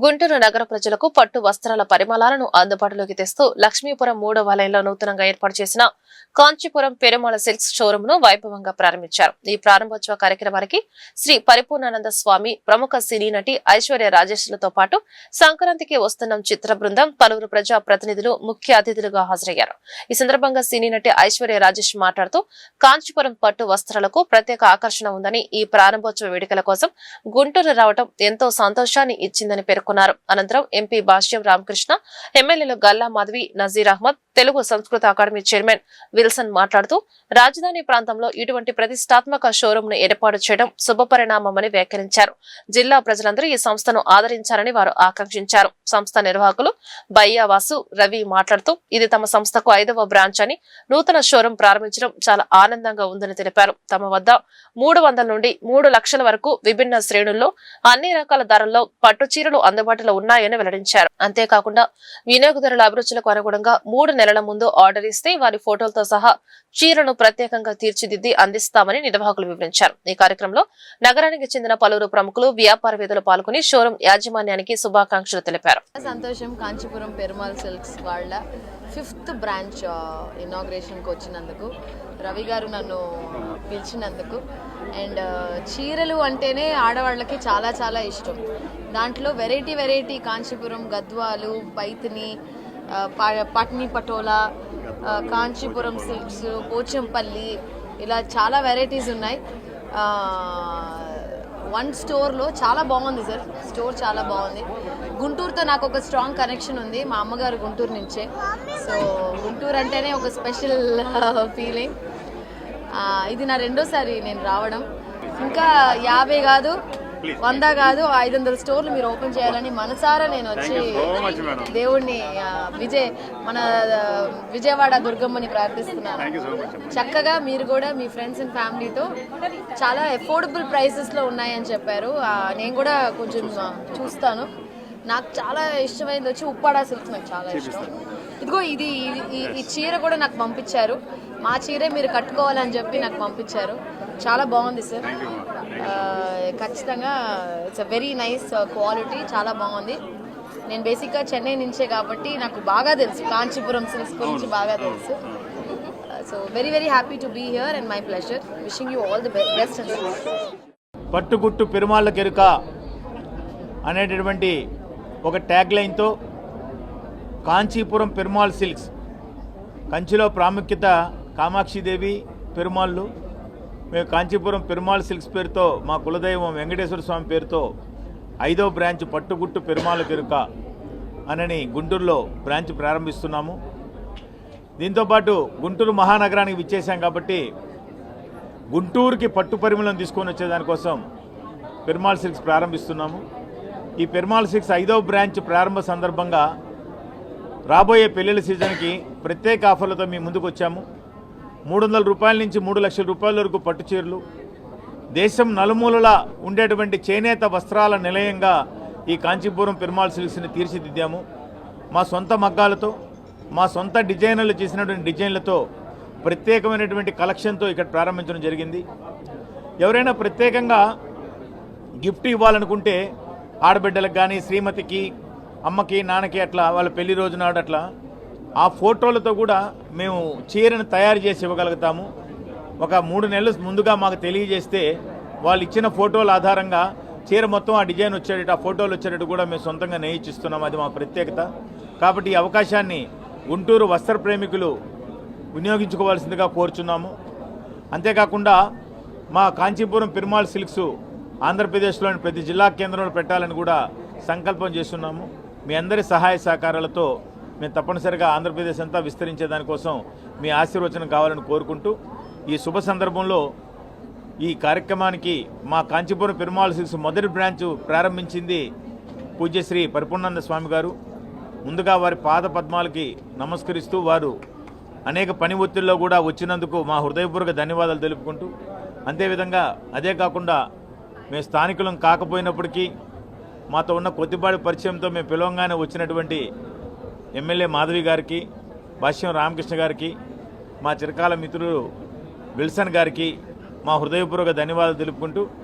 గుంటూరు నగర ప్రజలకు పట్టు వస్త్రాల పరిమళాలను అందుబాటులోకి తెస్తూ లక్ష్మీపురం 3వ లైన్లో నూతనంగా ఏర్పాటు చేసిన కాంచీపురం పెరుమాళ సిల్క్స్ షోరూమ్ ను వైభవంగా ప్రారంభించారు. ఈ ప్రారంభోత్సవ కార్యక్రమానికి శ్రీ పరిపూర్ణానంద స్వామి, ప్రముఖ సినీ నటి ఐశ్వర్య రాజేష్లతో పాటు సంక్రాంతికి వస్తున్న చిత్ర బృందం, పలువురు ప్రజా ప్రతినిధులు ముఖ్య అతిథులుగా హాజరయ్యారు. ఈ సందర్భంగా సినీ నటి ఐశ్వర్య రాజేష్ మాట్లాడుతూ కాంచీపురం పట్టు వస్త్రాలకు ప్రత్యేక ఆకర్షణ ఉందని, ఈ ప్రారంభోత్సవ వేడుకల కోసం గుంటూరు రావడం ఎంతో సంతోషాన్ని ఇచ్చిందని పేర్కొన్నారు. అనంతరం ఎంపీ భాష్యం రామకృష్ణ, ఎమ్మెల్యేలు గల్లా మాధవి, నజీర్ అహ్మద్, తెలుగు సంస్కృత అకాడమీ చైర్మన్ విల్సన్ మాట్లాడుతూ రాజధాని ప్రాంతంలో ఇటువంటి ప్రతిష్టాత్మక షోరూమ్ ను ఏర్పాటు చేయడం శుభపరిణామమని వ్యాఖ్యానించారు. జిల్లా ప్రజలందరూ ఈ సంస్థను ఆదరించాలని వారు ఆకాంక్షించారు. సంస్థ నిర్వాహకులు బయ్యావాసు రవి మాట్లాడుతూ ఇది తమ సంస్థకు 5వ బ్రాంచ్ అని, నూతన షోరూమ్ ప్రారంభించడం చాలా ఆనందంగా ఉందని తెలిపారు. తమ వద్ద 300 నుండి 3 లక్షల వరకు విభిన్న శ్రేణుల్లో అన్ని రకాల ధరల్లో పట్టు చీరలు అందుబాటులో ఉన్నాయని వెల్లడించారు. అంతేకాకుండా వినియోగదారుల అభిరుచులకు అనుగుణంగా 3 నెలల ముందు ఆర్డర్ ఇస్తే వారి ఫోటోలతో సహా చీరను ప్రత్యేకంగా తీర్చిదిద్ది అందిస్తామని నిర్వాహకులు వివరించారు. ఈ కార్యక్రమంలో నగరానికి చెందిన పలువురు ప్రముఖులు, వ్యాపారవేత్తలు పాల్గొని షోరూమ్ యాజమాన్యానికి శుభాకాంక్షలు తెలిపారు. సంతోషం. కాంచీపురం పెరుమాళ్ సిల్క్స్ వాళ్ళ 5th బ్రాంచ్ ఇనాగ్రేషన్కి వచ్చినందుకు, రవి గారు నన్ను పిలిచినందుకు. అండ్ చీరలు అంటేనే ఆడవాళ్ళకి చాలా చాలా ఇష్టం. దాంట్లో వెరైటీ కాంచీపురం గద్వాలు, పైతిని, పట్ని పటోలా, కాంచీపురం సిల్క్స్, పోచంపల్లి, ఇలా చాలా వెరైటీస్ ఉన్నాయి. వన్ స్టోర్లో చాలా బాగుంది సార్. స్టోర్ చాలా బాగుంది. గుంటూరుతో నాకు ఒక స్ట్రాంగ్ కనెక్షన్ ఉంది. మా అమ్మగారు గుంటూరు నుంచే. సో గుంటూరు అంటేనే ఒక స్పెషల్ ఫీలింగ్. ఇది నా రెండోసారి నేను రావడం. ఇంకా 50 కాదు, 100 కాదు, 500 స్టోర్లు మీరు ఓపెన్ చేయాలని మనసారా నేను వచ్చి దేవుణ్ణి మన విజయవాడ దుర్గమ్మని ప్రార్థిస్తున్నాను. చక్కగా మీరు కూడా మీ ఫ్రెండ్స్ అండ్ ఫ్యామిలీతో చాలా అఫోర్డబుల్ ప్రైసెస్లో ఉన్నాయని చెప్పారు. నేను కూడా కొంచెం చూస్తాను. నాకు చాలా ఇష్టమైనది వచ్చి ఉప్పాడ సిల్క్స్. నాకు చాలా ఇష్టం. ఇదిగో ఈ చీర కూడా నాకు పంపించారు. మా చీరే మీరు కట్టుకోవాలని చెప్పి నాకు పంపించారు. చాలా బాగుంది సార్. ఖచ్చితంగా it's a very nice quality. చాలా బాగుంది. నేను బేసిక్గా చెన్నై నుంచే కాబట్టి నాకు బాగా తెలుసు కాంచీపురం సిల్క్స్ గురించి బాగా తెలుసు. So very happy to be here and my pleasure. Wishing you all the best. పట్టుగుట్టు పెరుమాళ్ళ కెరుక అనేటటువంటి ఒక ట్యాగ్ లైన్తో కాంచీపురం పెరుమాళ్ సిల్క్స్, కంచిలో ప్రాముఖ్యత కామాక్షిదేవి పెరుమాళ్ళు. మేము కాంచీపురం పెరుమాళ్ సిల్క్స్ పేరుతో, మా కులదైవం వెంకటేశ్వర స్వామి పేరుతో 5వ బ్రాంచ్ పట్టుగుట్టు పెరుమాళ్ళ కెరుక అనని గుంటూరులో బ్రాంచ్ ప్రారంభిస్తున్నాము. దీంతోపాటు గుంటూరు మహానగరానికి విచ్చేసాం కాబట్టి గుంటూరుకి పట్టు పరిమళం తీసుకొని వచ్చేదానికోసం పెరుమాళ్ సిల్క్స్ ప్రారంభిస్తున్నాము. ఈ పెరుమాళ్ సిల్క్స్ 5వ బ్రాంచ్ ప్రారంభ సందర్భంగా రాబోయే పెళ్లిళ్ళ సీజన్కి ప్రత్యేక ఆఫర్లతో మేము ముందుకు వచ్చాము. 300 రూపాయల నుంచి 3 లక్షల రూపాయల వరకు పట్టు చీరలు, దేశం నలుమూలలా ఉండేటువంటి చేనేత వస్త్రాల నిలయంగా ఈ కాంచీపురం పెరుమాళ్ సిల్క్స్ని తీర్చిదిద్దాము. మా సొంత మగ్గాలతో, మా సొంత డిజైనర్లు చేసినటువంటి డిజైన్లతో ప్రత్యేకమైనటువంటి కలెక్షన్తో ఇక్కడ ప్రారంభించడం జరిగింది. ఎవరైనా ప్రత్యేకంగా గిఫ్ట్ ఇవ్వాలనుకుంటే ఆడబిడ్డలకు కానీ, శ్రీమతికి, అమ్మకి, నాన్నకి, అట్లా వాళ్ళ పెళ్లి రోజు నాడు అట్లా ఆ ఫోటోలతో కూడా మేము చీరను తయారు చేసి ఇవ్వగలుగుతాము. ఒక 3 నెలలు ముందుగా మాకు తెలియజేస్తే వాళ్ళు ఇచ్చిన ఫోటోల ఆధారంగా చీర మొత్తం ఆ డిజైన్ వచ్చేటట్టు, ఆ ఫోటోలు వచ్చేటట్టు కూడా మేము సొంతంగా నేయించిస్తున్నాము. అది మా ప్రత్యేకత. కాబట్టి ఈ అవకాశాన్ని గుంటూరు వస్త్ర ప్రేమికులు వినియోగించుకోవాల్సిందిగా కోరుచున్నాము. అంతేకాకుండా మా కాంచీపురం పెరుమాళ్ సిల్క్స్ ఆంధ్రప్రదేశ్లోని ప్రతి జిల్లా కేంద్రంలో పెట్టాలని కూడా సంకల్పం చేస్తున్నాము. మీ అందరి సహాయ సహకారాలతో మేము తప్పనిసరిగా ఆంధ్రప్రదేశ్ అంతా విస్తరించే దానికోసం మీ ఆశీర్వచనం కావాలని కోరుకుంటూ, ఈ శుభ సందర్భంలో ఈ కార్యక్రమానికి మా కాంచీపురం పెరుమాళ్ సిల్క్స్ మొదటి బ్రాంచ్ ప్రారంభించింది పూజ్యశ్రీ పరిపూర్ణానంద స్వామి గారు. ముందుగా వారి పాద పద్మాలకి నమస్కరిస్తూ, వారు అనేక పని ఒత్తిడిలో కూడా వచ్చినందుకు మా హృదయపూర్వక ధన్యవాదాలు తెలుపుకుంటూ, అంతేవిధంగా అదే కాకుండా మేము స్థానికులం కాకపోయినప్పటికీ మాతో ఉన్న కొద్దిపాటి పరిచయంతో మేము పిలవంగానే వచ్చినటువంటి ఎమ్మెల్యే మాధవి గారికి, భాష్యం రామకృష్ణ గారికి, మా చిరకాల మిత్రుడు విల్సన్ గారికి మా హృదయపూర్వక ధన్యవాదాలు తెలుపుకుంటూ